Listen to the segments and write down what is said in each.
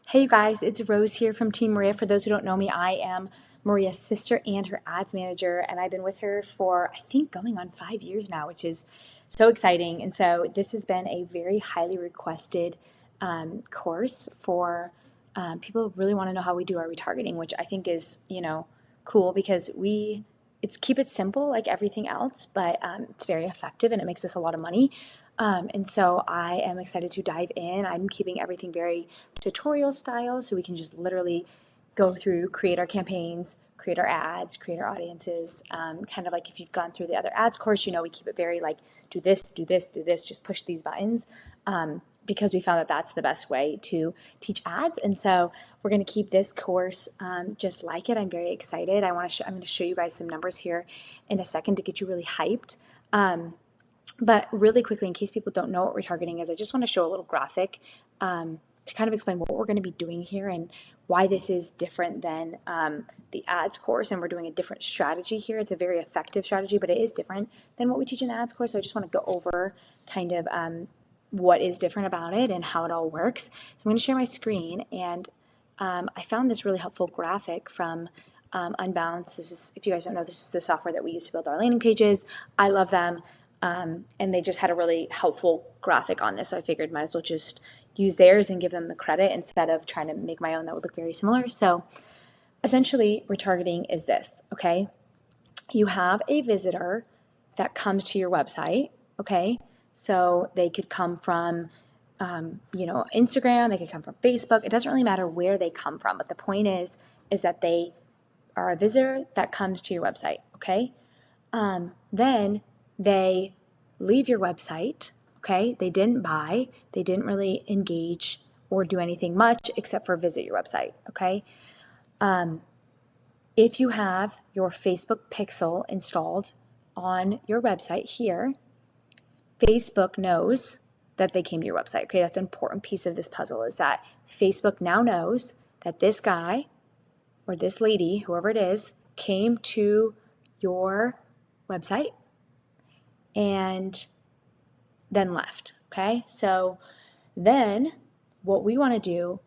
Hey you guys, it's Rose here from Team Maria. For those who don't know me, I am Maria's sister and her ads manager, and I've been with her for I think going on 5 years now, which is so exciting. And so this has been a very highly requested course for people who really want to know how we do our retargeting, which I think is cool because it's keep it simple like everything else, but it's very effective and it makes us a lot of money. And so I am excited to dive in. I'm keeping everything very tutorial style so we can just literally go through, create our campaigns, create our ads, create our audiences. Kind of like if you've gone through the other ads course, we keep it very like do this, do this, do this, just push these buttons. Because we found that that's the best way to teach ads. And so we're going to keep this course just like it. I'm very excited. I'm going to show you guys some numbers here in a second to get you really hyped. But really quickly, in case people don't know what retargeting is, I just want to show a little graphic to kind of explain what we're going to be doing here and why this is different than the ads course. And we're doing a different strategy here. It's a very effective strategy, but it is different than what we teach in the ads course. So I just want to go over kind of what is different about it and how it all works. So I'm going to share my screen, and I found this really helpful graphic from Unbounce. This is, if you guys don't know, this is the software that we use to build our landing pages. I love them. And they just had a really helpful graphic on this, so I figured might as well just use theirs and give them the credit instead of trying to make my own that would look very similar. So essentially, retargeting is this, okay? You have a visitor that comes to your website, okay? So they could come from, Instagram, they could come from Facebook. It doesn't really matter where they come from, but the point is that they are a visitor that comes to your website, okay? Then they leave your website, okay? They didn't buy, they didn't really engage or do anything much except for visit your website, okay? If you have your Facebook pixel installed on your website here, Facebook knows that they came to your website, okay? That's an important piece of this puzzle, is that Facebook now knows that this guy or this lady, whoever it is, came to your website and then left, okay? So then what we want to do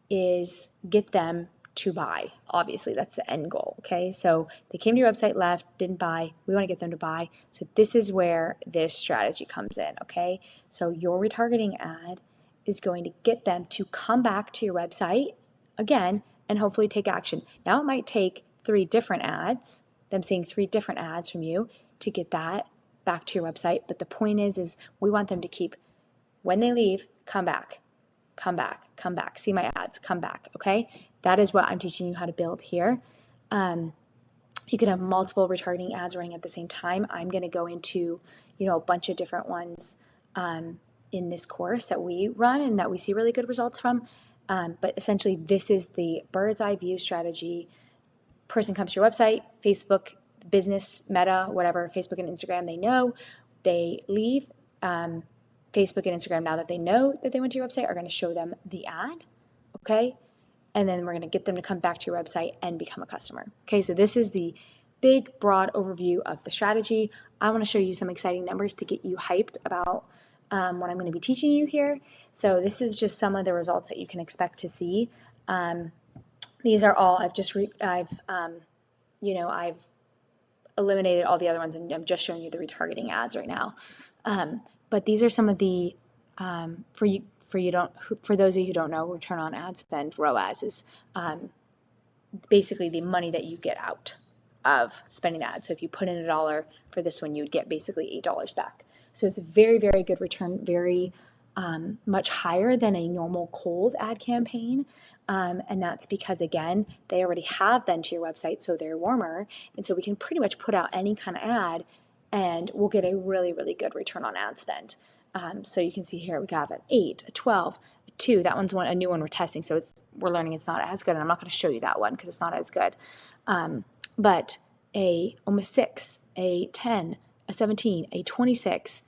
is get them to buy. Obviously, that's the end goal, okay? So they came to your website, left, didn't buy. We want to get them to buy. So this is where this strategy comes in, okay? So your retargeting ad is going to get them to come back to your website again and hopefully take action. Now it might take 3 different ads, them seeing 3 different ads from you to get that back to your website. But the point is we want them to keep, when they leave, come back, come back, come back, see my ads, come back, okay? That is what I'm teaching you how to build here. You can have multiple retargeting ads running at the same time. I'm going to go into, a bunch of different ones in this course that we run and that we see really good results from. But essentially, this is the bird's eye view strategy. Person comes to your website, Facebook, business, Meta, whatever, Facebook and Instagram, they know. They leave. Facebook and Instagram, now that they know that they went to your website, are going to show them the ad, okay? And then we're going to get them to come back to your website and become a customer. Okay, so this is the big, broad overview of the strategy. I want to show you some exciting numbers to get you hyped about what I'm going to be teaching you here. So this is just some of the results that you can expect to see. These are all I've eliminated all the other ones, and I'm just showing you the retargeting ads right now. But these are some of the for those of you who don't know, return on ad spend, ROAS, is basically the money that you get out of spending the ad. So if you put in $1 for this one, you would get basically $8 back. So it's a very, very good return, very much higher than a normal cold ad campaign. And that's because, again, they already have been to your website, so they're warmer. And so we can pretty much put out any kind of ad and we'll get a really, really good return on ad spend. So you can see here we have an 8, a 12, a 2. That one's a new one we're testing, so we're learning it's not as good. And I'm not going to show you that one because it's not as good. But almost 6, a 10, a 17, a 26,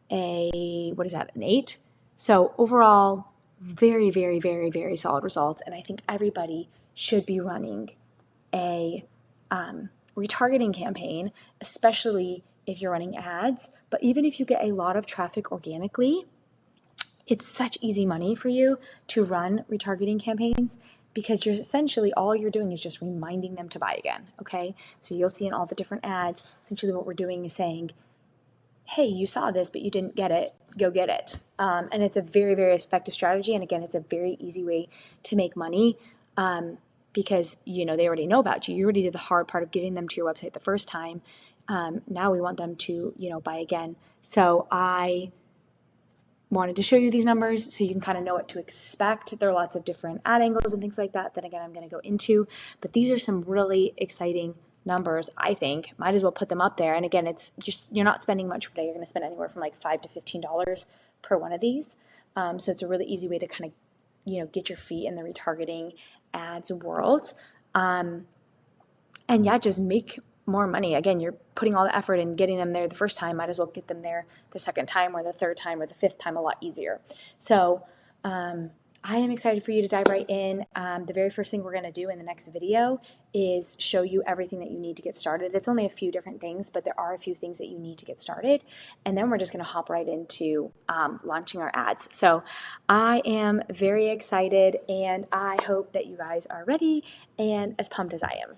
an 8. So overall, very, very, very, very solid results. And I think everybody should be running a retargeting campaign, especially if you're running ads. But even if you get a lot of traffic organically, it's such easy money for you to run retargeting campaigns because you're essentially all you're doing is just reminding them to buy again. Okay, so you'll see in all the different ads, essentially what we're doing is saying, hey, you saw this, but you didn't get it, go get it. And it's a very, very effective strategy. And again, it's a very easy way to make money because, you know, they already know about you. You already did the hard part of getting them to your website the first time. Now we want them to, you know, buy again. So I wanted to show you these numbers so you can kind of know what to expect. There are lots of different ad angles and things like that that again I'm going to go into, but these are some really exciting numbers. I think might as well put them up there. And again, it's just, you're not spending much per day. You're going to spend anywhere from like $5 to $15 per one of these. So it's a really easy way to kind of, you know, get your feet in the retargeting ads world. And yeah, just make more money. Again, you're putting all the effort in getting them there the first time, might as well get them there the second time or the third time or the fifth time a lot easier. So I am excited for you to dive right in. The very first thing we're going to do in the next video is show you everything that you need to get started. It's only a few different things, but there are a few things that you need to get started. And then we're just going to hop right into launching our ads. So I am very excited, and I hope that you guys are ready and as pumped as I am.